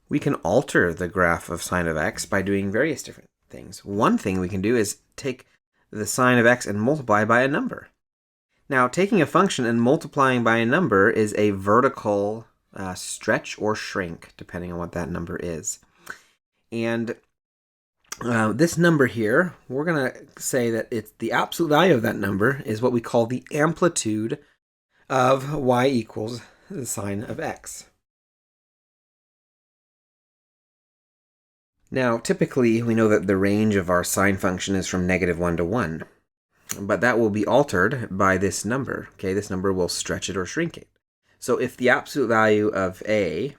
We can alter the graph of sine of x by doing various different things. One thing we can do is take the sine of x and multiply by a number. Now, taking a function and multiplying by a number is a vertical stretch or shrink, depending on what that number is. And this number here, we're going to say that it's the absolute value of that number is what we call the amplitude of y equals the sine of x. Now, typically, we know that the range of our sine function is from -1 to 1, but that will be altered by this number. Okay, this number will stretch it or shrink it. So if the absolute value of a,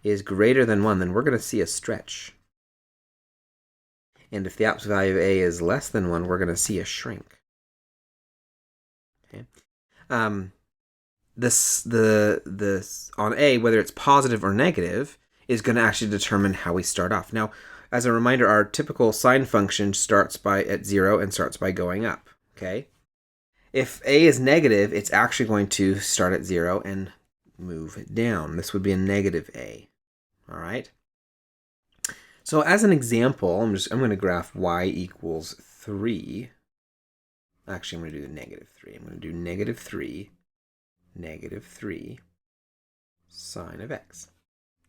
is greater than 1, then we're going to see a stretch. And if the absolute value of a is less than 1, we're going to see a shrink. Okay. This on a, whether it's positive or negative, is going to actually determine how we start off. Now, as a reminder, our typical sine function starts at 0 and starts by going up. Okay. If a is negative, it's actually going to start at 0 and move down. This would be a negative a. All right. So as an example, I'm going to graph y equals 3. Actually, I'm going to do -3. I'm going to do -3 sine of x.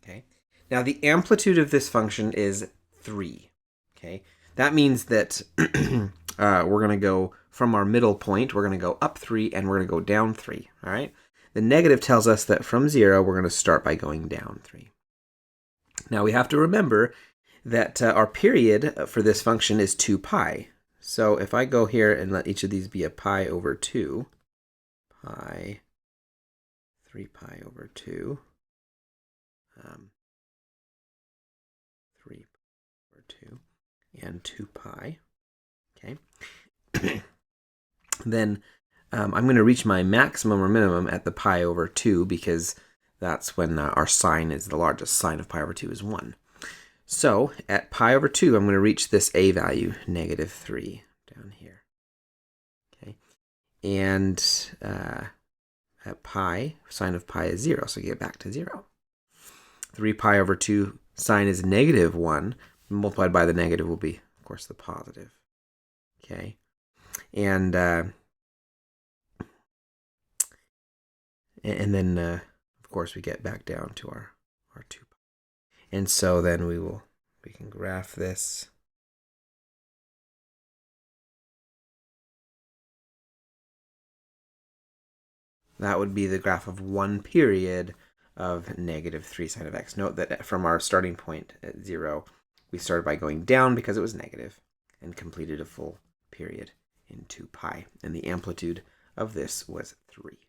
Okay. Now the amplitude of this function is 3. Okay. That means that we're going to go from our middle point, we're going to go up 3 and we're going to go down 3. All right. The negative tells us that from 0, we're going to start by going down 3. Now we have to remember that our period for this function is 2 pi. So if I go here and let each of these be a pi over 2, 3 pi over 2, 3 over 2, and 2 pi, okay, then I'm going to reach my maximum or minimum at the pi over 2 because that's when our sine is the largest. Sine of pi over 2 is 1. So at pi over 2, I'm going to reach this a value, -3, down here. Okay, and at pi, sine of pi is 0, so you get back to 0. 3 pi over 2, sine is -1. Multiplied by the negative will be, of course, the positive. Okay, and then, of course, we get back down to our 2 pi. And so then we can graph this. That would be the graph of one period of -3 sine of x. Note that from our starting point at 0, we started by going down because it was negative and completed a full period in 2 pi. And the amplitude of this was 3.